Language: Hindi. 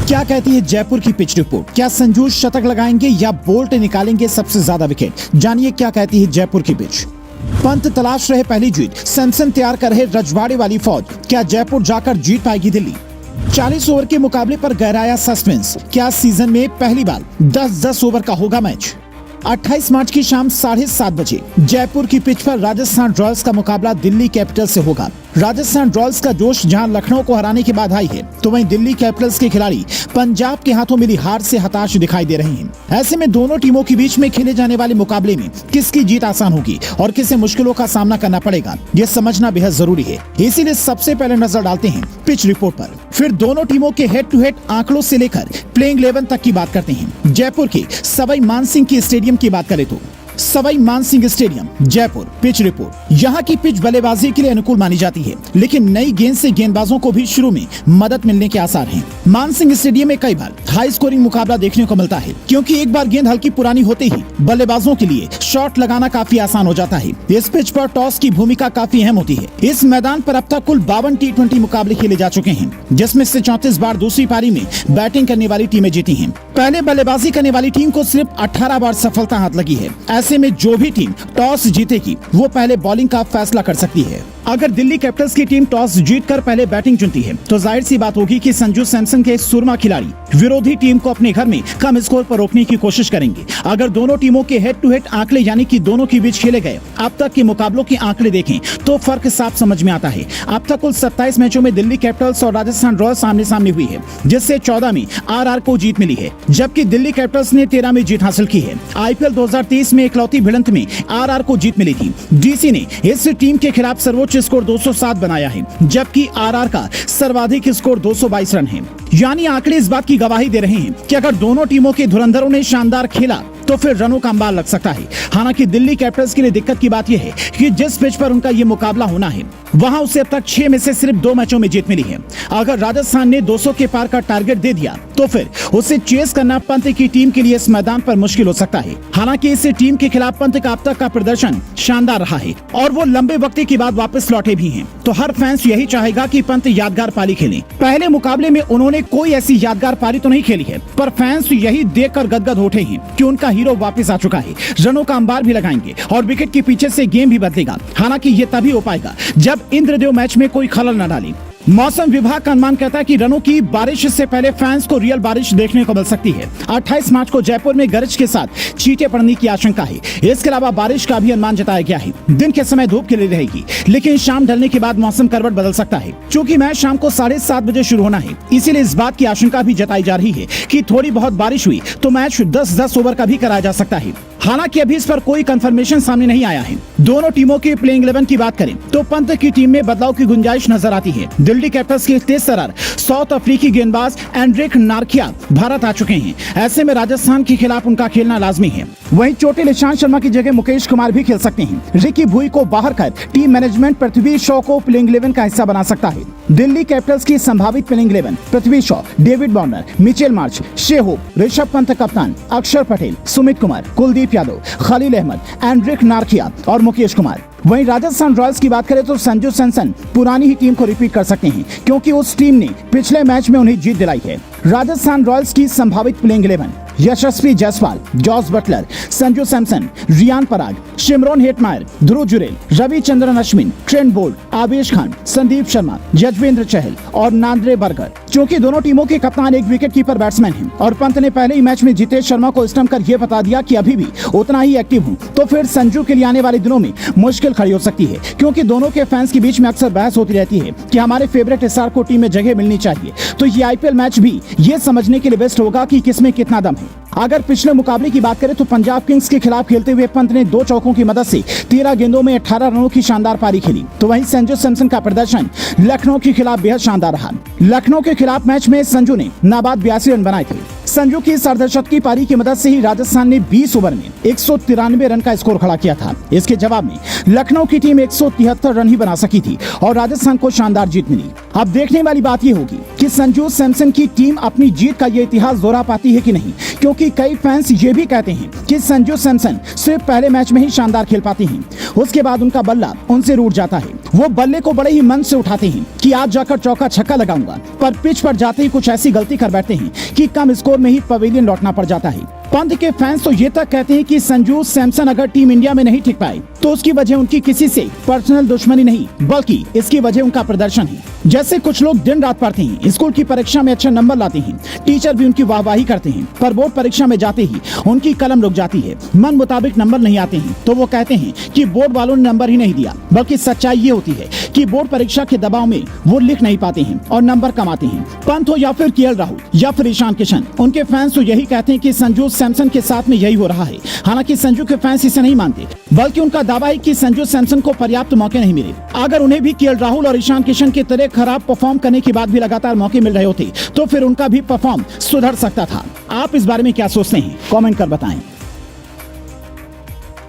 क्या कहती है जयपुर की पिच रिपोर्ट? क्या संजू शतक लगाएंगे या बोल्ट निकालेंगे सबसे ज्यादा विकेट? जानिए क्या कहती है जयपुर की पिच। पंत तलाश रहे पहली जीत, सैमसन तैयार कर रहे रजवाड़े वाली फौज। क्या जयपुर जाकर जीत पाएगी दिल्ली? 40 ओवर के मुकाबले पर गहराया सस्पेंस। क्या सीजन में पहली बार 10-10 ओवर का होगा मैच? 28 मार्च की शाम 7:30 बजे जयपुर की पिच पर राजस्थान रॉयल्स का मुकाबला दिल्ली कैपिटल्स से होगा। राजस्थान रॉयल्स का जोश जहां लखनऊ को हराने के बाद आई है, तो वहीं दिल्ली कैपिटल्स के खिलाड़ी पंजाब के हाथों मिली हार से हताश दिखाई दे रहे हैं। ऐसे में दोनों टीमों के बीच में खेले जाने वाले मुकाबले में किसकी जीत आसान होगी और किसे मुश्किलों का सामना करना पड़ेगा, ये समझना बेहद जरूरी है। इसीलिए सबसे पहले नजर डालते हैं पिच रिपोर्ट पर, फिर दोनों टीमों के हेड टू हेड आंकड़ों से लेकर प्लेइंग 11 तक की बात करते हैं। जयपुर के सवाई मानसिंह की स्टेडियम की बात करें तो Sawai Mansingh stadium Jaipur pitch report. यहाँ की पिच बल्लेबाजी के लिए अनुकूल मानी जाती है, लेकिन नई गेंद से गेंदबाजों को भी शुरू में मदद मिलने के आसार हैं। मानसिंह स्टेडियम में कई बार हाई स्कोरिंग मुकाबला देखने को मिलता है, क्योंकि एक बार गेंद हल्की पुरानी होते ही बल्लेबाजों के लिए शॉट लगाना काफी आसान हो जाता है। इस पिच पर टॉस की भूमिका काफी अहम होती है। इस मैदान पर अब तक कुल 52 T20 मुकाबले खेले जा चुके हैं, जिसमें से 34 बार दूसरी पारी में बैटिंग करने वाली टीमें जीती हैं। पहले बल्लेबाजी करने वाली टीम को सिर्फ 18 बार सफलता हाथ लगी है। ऐसे में जो भी टीम टॉस जीतेगी वो पहले बॉलिंग का फैसला कर सकती है। अगर दिल्ली कैपिटल्स की टीम टॉस जीतकर पहले बैटिंग चुनती है, तो जाहिर सी बात होगी कि संजू सैमसन के सुरमा खिलाड़ी विरोधी टीम को अपने घर में कम स्कोर पर रोकने की कोशिश करेंगे। अगर दोनों टीमों के हेड टू हेड आंकड़े यानी कि दोनों के बीच खेले गए अब तक के मुकाबलों के आंकड़े देखें तो फर्क साफ समझ में आता है। अब तक कुल 27 मैचों में दिल्ली कैपिटल्स और राजस्थान रॉयल्स आमने सामने हुई है, जिससे 14 में आरआर को जीत मिली है, जबकि दिल्ली कैपिटल्स ने 13 में जीत हासिल की है। आईपीएल 2023 में इकलौती भिड़ंत में आरआर को जीत मिली थी। डीसी ने इस टीम के खिलाफ सर्वोच्च स्कोर 207 बनाया है, जबकि आरआर का सर्वाधिक स्कोर 222 रन है। यानी आंकड़े इस बात की गवाही दे रहे हैं कि अगर दोनों टीमों के धुरंधरों ने शानदार खेला तो फिर रनों का अंबार लग सकता है। हालांकि दिल्ली कैपिटल्स के लिए दिक्कत की बात यह है कि जिस पिच पर उनका ये मुकाबला होना है, वहां उसे अब तक 6 में से सिर्फ 2 मैचों में जीत मिली है। अगर राजस्थान ने 200 के पार का टारगेट दे दिया तो फिर उसे चेस करना पंत की टीम के लिए इस मैदान पर मुश्किल हो सकता है। हालांकि इस टीम के खिलाफ पंत का अब तक का प्रदर्शन शानदार रहा है और वो लंबे वक्त के बाद वापस लौटे भी हैं, तो हर फैंस यही चाहेगा कि पंत यादगार पारी खेले। पहले मुकाबले में उन्होंने कोई ऐसी यादगार पारी तो नहीं खेली है, पर फैंस यही देखकर गदगद उठे हैं कि उनका हीरो वापस आ चुका है। रनों का अंबार भी लगाएंगे और विकेट के पीछे से गेम भी बदलेगा। हालांकि ये तभी हो पाएगा जब इंद्रदेव मैच में कोई खलल न डाले। मौसम विभाग का अनुमान कहता है कि रनों की बारिश से पहले फैंस को रियल बारिश देखने को मिल सकती है। 28 मार्च को जयपुर में गरज के साथ छींटे पड़ने की आशंका है। इसके अलावा बारिश का भी अनुमान जताया गया है। दिन के समय धूप खिली रहेगी, लेकिन शाम ढलने के बाद मौसम करवट बदल सकता है। चूंकि मैच शाम को 7:30 बजे शुरू होना है, इसीलिए इस बात की आशंका भी जताई जा रही है कि थोड़ी बहुत बारिश हुई तो मैच 10-10 ओवर का भी कराया जा सकता है। हालांकि अभी इस पर कोई कंफर्मेशन सामने नहीं आया है। दोनों टीमों के प्लेइंग 11 की बात करें तो पंत की टीम में बदलाव की गुंजाइश नजर आती है। दिल्ली कैपिटल्स के तेज तर्रार साउथ अफ्रीकी गेंदबाज एंड्रिक नारकिया भारत आ चुके हैं। ऐसे में राजस्थान के खिलाफ उनका खेलना लाजमी है। वहीं चोटिल ईशांत शर्मा की जगह मुकेश कुमार भी खेल सकते हैं। रिकी भुई को बाहर कर टीम मैनेजमेंट पृथ्वी शॉ को प्लेइंग 11 का हिस्सा बना सकता है। दिल्ली कैपिटल्स की संभावित playing 11 Prithvi Shaw, David Warner, Mitchell मार्च, शेहोप, ऋषभ पंत कप्तान, अक्षर पटेल, सुमित कुमार, कुलदीप यादव, खलील अहमद, एंड्रिक नारकिया और मुकेश कुमार। वहीं राजस्थान रॉयल्स की बात करें तो संजू सैमसन पुरानी ही टीम को रिपीट कर सकते हैं, क्योंकि उस टीम ने पिछले मैच में उन्हें जीत दिलाई है। राजस्थान रॉयल्स की संभावित प्लेइंग 11 यशस्वी Jaiswal, Jos Buttler, Sanju Samson, Riyan Parag, Shimron Hetmyer, ध्रुव जुरेल, रविचंद्रन अश्विन, ट्रेंट बोल्ट, आवेश खान, संदीप शर्मा, यजवेंद्र चहल और नांद्रे बर्गर। क्योंकि दोनों टीमों के कप्तान एक विकेट कीपर बैट्समैन हैं और पंत ने पहले ही मैच में जितेश शर्मा को स्टंप कर यह बता दिया कि अभी भी उतना ही एक्टिव हूं, तो फिर संजू के लिए आने वाले दिनों में मुश्किल खड़ी हो सकती है। क्योंकि दोनों के फैंस के बीच में अक्सर बहस होती रहती है कि हमारे फेवरेट स्टार को टीम में जगह मिलनी चाहिए, तो ये आईपीएल मैच भी ये समझने के लिए बेस्ट होगा कि किसमें कितना दम है। अगर पिछले मुकाबले की बात करें तो पंजाब किंग्स के खिलाफ खेलते हुए पंत ने 2 चौकों की मदद से 13 गेंदों में 18 रनों की शानदार पारी खेली। तो वहीं संजू सैमसन का प्रदर्शन लखनऊ के खिलाफ बेहद शानदार रहा। लखनऊ के खिलाफ मैच में संजू ने नाबाद 82 रन बनाए थे। संजू की अर्धशतकीय पारी की मदद से ही राजस्थान ने 20 ओवर में 193 रन का स्कोर खड़ा किया था। इसके जवाब में लखनऊ की टीम 173 रन ही बना सकी थी और राजस्थान को शानदार जीत मिली। अब देखने वाली बात यह होगी कि संजू सैमसन की टीम अपनी जीत का ये इतिहास दोहरा पाती है कि नहीं, क्योंकि क्योंकि कई फैंस ये भी कहते हैं कि संजू सैमसन सिर्फ पहले मैच में ही शानदार खेल पाते हैं, उसके बाद उनका बल्ला उनसे रूठ जाता है। वो बल्ले को बड़े ही मन से उठाते हैं कि आज जाकर चौका छक्का लगाऊंगा, पर पिच पर जाते ही कुछ ऐसी गलती कर बैठते हैं कि कम स्कोर में ही पवेलियन लौटना पड़ जाता है। पंत के फैंस तो ये तक कहते हैं कि संजू सैमसन अगर टीम इंडिया में नहीं टिक पाए तो उसकी वजह उनकी किसी से पर्सनल दुश्मनी नहीं, बल्कि इसकी वजह उनका प्रदर्शन है। जैसे कुछ लोग दिन रात पढ़ते हैं, स्कूल की परीक्षा में अच्छे नंबर लाते हैं, टीचर भी उनकी वाहवाही करते हैं, पर बोर्ड परीक्षा में जाते ही उनकी कलम रुक जाती है, मन मुताबिक नंबर नहीं आते हैं, तो वो कहते हैं कि बोर्ड वालों ने नंबर ही नहीं दिया। बल्कि सच्चाई ये होती है कि बोर्ड परीक्षा के दबाव में वो लिख नहीं पाते हैं और नंबर कम आते हैं। पंत हो या फिर केएल राहुल या फिर ईशान किशन, उनके फैंस तो यही कहते हैं कि संजू सैमसन के साथ में यही हो रहा है। हालांकि संजू के फैंस इसे नहीं मानते, बल्कि उनका दावा है कि संजू सैमसन को पर्याप्त मौके नहीं मिले। अगर उन्हें भी केएल राहुल और ईशान किशन की तरह खराब परफॉर्म करने के बाद भी लगातार मौके मिल रहे होते तो फिर उनका भी परफॉर्म सुधर सकता था। आप इस बारे में क्या सोचते हैं, कमेंट कर बताएं।